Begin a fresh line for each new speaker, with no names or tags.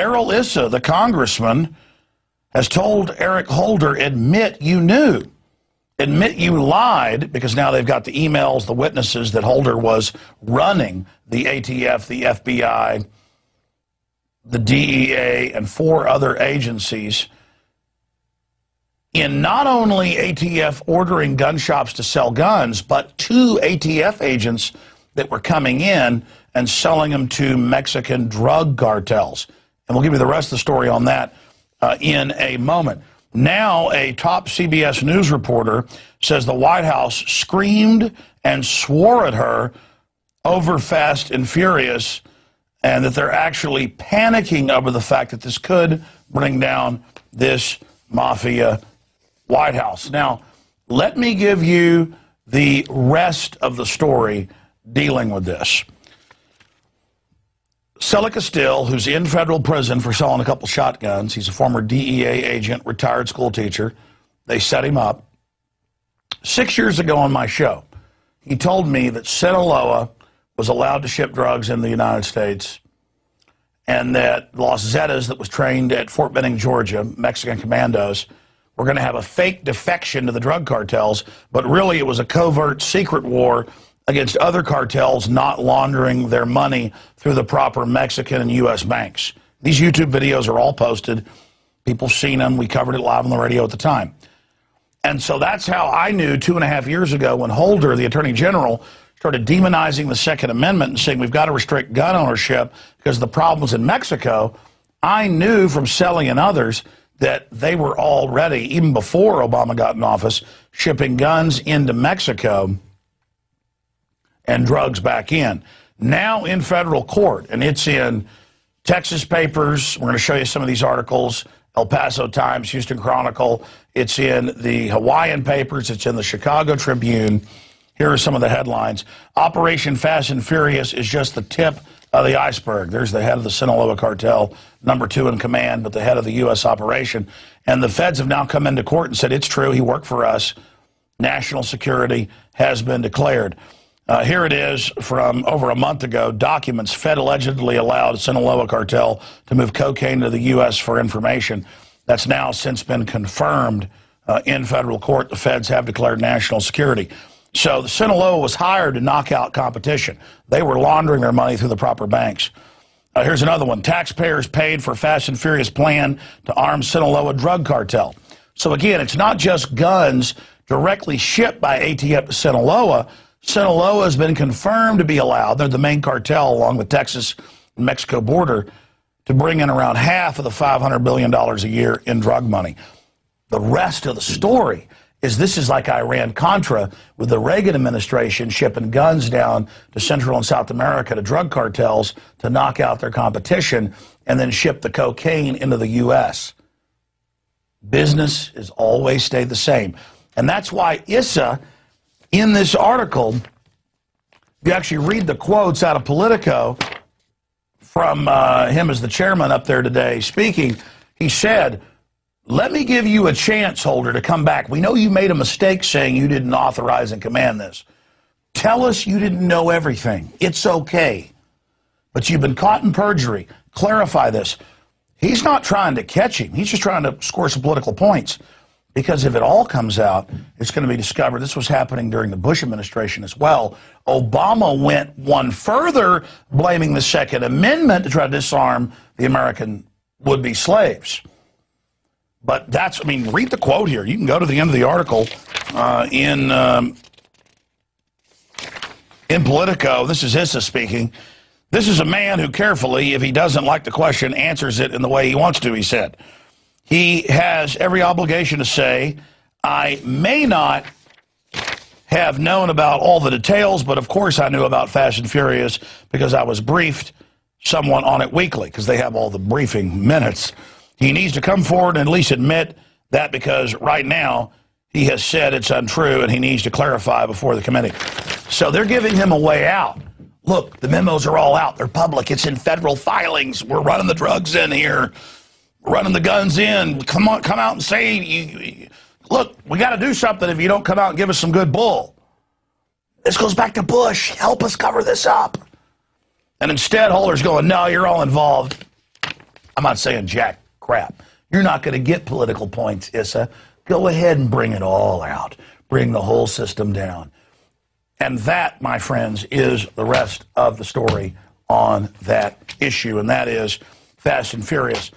Darrell Issa, the congressman, has told Eric Holder, admit you knew. Admit you lied, because now they've got the emails, the witnesses that Holder was running the ATF, the FBI, the DEA, and 4 other agencies in not only ATF ordering gun shops to sell guns, but 2 ATF agents that were coming in and selling them to Mexican drug cartels. And we'll give you the rest of the story on that in a moment. Now, a top CBS News reporter says the White House screamed and swore at her over Fast and Furious, and that they're actually panicking over the fact that this could bring down this mafia White House. Now, let me give you the rest of the story dealing with this. Celica Still, who's in federal prison for selling a couple shotguns, he's a former DEA agent, retired school teacher. They set him up. 6 years ago on my show, he told me that Sinaloa was allowed to ship drugs in the United States, and that Los Zetas, that was trained at Fort Benning, Georgia, Mexican commandos, were going to have a fake defection to the drug cartels, but really it was a covert secret war against other cartels not laundering their money through the proper Mexican and U.S. banks. These YouTube videos are all posted. People have seen them. We covered it live on the radio at the time. And so that's how I knew 2.5 years ago when Holder, the Attorney General, started demonizing the Second Amendment and saying we've got to restrict gun ownership because of the problems in Mexico. I knew from Selly and others that they were already, even before Obama got in office, shipping guns into Mexico and drugs back in. Now in federal court, and it's in Texas papers. We're going to show you some of these articles. El Paso Times, Houston Chronicle. It's in the Hawaiian papers. It's in the Chicago Tribune. Here are some of the headlines. Operation Fast and Furious is just the tip of the iceberg. There's the head of the Sinaloa cartel, #2 in command, but the head of the U.S. operation. And the feds have now come into court and said it's true. He worked for us. National security has been declared. Here it is from over a month ago. Documents. Fed allegedly allowed Sinaloa cartel to move cocaine to the U.S. for information. That's now since been confirmed in federal court. The feds have declared national security. So the Sinaloa was hired to knock out competition. They were laundering their money through the proper banks. Here's another one. Taxpayers paid for Fast and Furious plan to arm Sinaloa drug cartel. So again, it's not just guns directly shipped by ATF to Sinaloa. Sinaloa has been confirmed to be allowed, they're the main cartel along the Texas and Mexico border, to bring in around half of the $500 billion a year in drug money. The rest of the story is this is like Iran-Contra, with the Reagan administration shipping guns down to Central and South America to drug cartels to knock out their competition and then ship the cocaine into the U.S. Business has always stayed the same. And that's why Issa, in this article, you actually read the quotes out of Politico from him as the chairman up there today speaking. He said, let me give you a chance, Holder, to come back. We know you made a mistake saying you didn't authorize and command this. Tell us you didn't know everything. It's okay. But you've been caught in perjury. Clarify this. He's not trying to catch him. He's just trying to score some political points. Because if it all comes out, it's going to be discovered. This was happening during the Bush administration as well. Obama went one further, blaming the Second Amendment to try to disarm the American would-be slaves. But that's, I mean, read the quote here. You can go to the end of the article in Politico. This is Issa speaking. This is a man who carefully, if he doesn't like the question, answers it in the way he wants to, he said. He has every obligation to say, I may not have known about all the details, but of course I knew about Fast and Furious because I was briefed someone on it weekly, because they have all the briefing minutes. He needs to come forward and at least admit that, because right now he has said it's untrue and he needs to clarify before the committee. So they're giving him a way out. Look, the memos are all out. They're public. It's in federal filings. We're running the drugs in here. Running the guns in. Come on, come out and say, look, we got to do something if you don't come out and give us some good bull. This goes back to Bush. Help us cover this up. And instead, Holder's going, no, you're all involved. I'm not saying jack crap. You're not going to get political points, Issa. Go ahead and bring it all out. Bring the whole system down. And that, my friends, is the rest of the story on that issue, and that is Fast and Furious.